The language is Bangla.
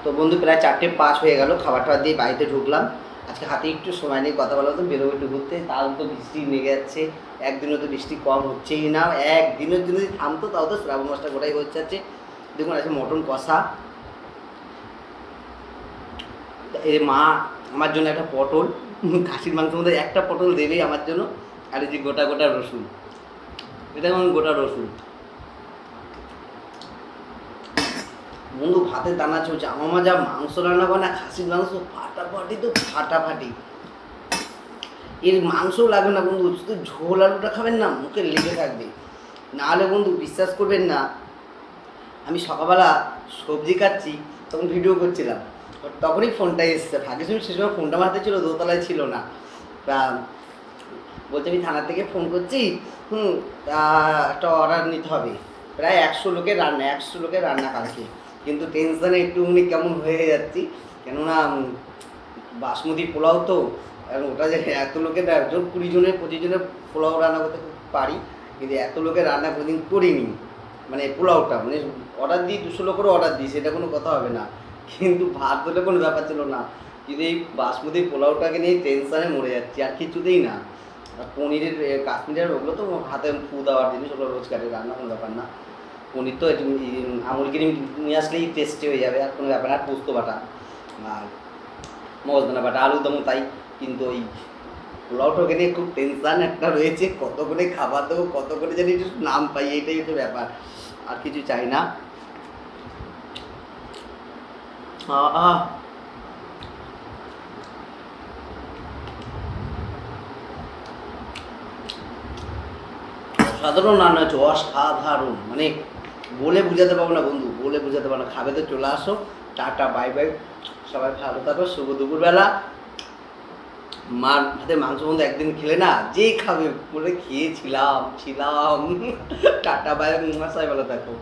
তো বন্ধু প্রায় 4:05 হয়ে গেল, খাবার টাবার দিয়ে বাড়িতে ঢুকলাম। আজকে হাতে একটু সময় নেই, কথা বলা তো বেরোবো একটু ঘুরতে, তাও তো বৃষ্টি লেগে যাচ্ছে। একদিনও তো বৃষ্টি কম হচ্ছেই না, একদিনের জন্য যদি থামতো তাও তো শ্রাবণ মাসটা গোটাই হচ্ছে যাচ্ছে। দেখুন আছে মটন কষা, এই মা আমার জন্য একটা পটল, খাসির মাংসের মধ্যে একটা পটল দেবেই আমার জন্য। আর এই যে গোটা গোটা রসুন, এটা যেমন গোটা রসুন। বন্ধু ভাতের দানা চলছে, আমার যা মাংস রান্না করে না, খাসির মাংস ফাটাফাটি তো ফাটাফাটি। এর মাংসও লাগবে না বন্ধু, শুধু ঝোল আলুটা খাবেন না, মুখে লেগে থাকবে। নাহলে বন্ধু বিশ্বাস করবেন না, আমি সকালবেলা সবজি কাটছি, তখন ভিডিও করছিলাম, তখনই ফোনটা এসছে। ভাগ্যিস সে সময় ফোনটা আমার হাতে ছিল, দোতলায় ছিল না। তা বলছে আমি থানা থেকে ফোন করছি, তা একটা অর্ডার নিতে হবে, প্রায় 100 লোকের রান্না কালকে। কিন্তু টেনশানে একটুখানি কেমন হয়ে যাচ্ছি, কেননা বাসমতি পোলাও তো, আর ওটা যে এত লোকের একজন 20 জনের 25 জনের পোলাও রান্না করতে খুব পারি, কিন্তু এত লোকের রান্না কোনোদিন করিনি। মানে পোলাওটা মানে অর্ডার দিই, 200 লোকেরও অর্ডার দিই, সেটা কোনো কথা হবে না, কিন্তু ভাত হলে কোনো ব্যাপার ছিল না। কিন্তু এই বাসমতি পোলাওটাকে নিয়ে টেনশানে মরে যাচ্ছি, আর কিছুতেই না। আর পনিরের কাশ্মীরের ওগুলো তো হাতে ফু দেওয়ার জিনিস, ওগুলো রোজগারের রান্না, কোনো ব্যাপার না। পনির তো আমুল ক্রিম নিয়ে আসলেই টেস্টি হয়ে যাবে, আর কোনো ব্যাপার না। আর পোস্ত বাটা আর মগজদানা বাটা, আলুদমও তাই। কিন্তু ওই পোলাওটাকে নিয়ে খুব টেনশান একটা রয়েছে, কত করে খাবার দেবো, কত করে জানি একটু নাম পাই, এটাই হচ্ছে ব্যাপার, আর কিছু চাই না। আহ অসাধারণ রান্না হচ্ছে, অসাধারণ, মানে বলে বোঝাতে পারবো না বন্ধু, বলে বোঝাতে পারবো না। খাবে তো চলে আসো, টাটা বাই বাই, সবাই ভালো থাকো, শুভ দুপুরবেলা। মার হাতে মাংস বন্ধু একদিন খেলে না, যে খাবে বলে খেয়েছিলাম ছিলাম। টাটা বাই, মশাই ভালো থাকো।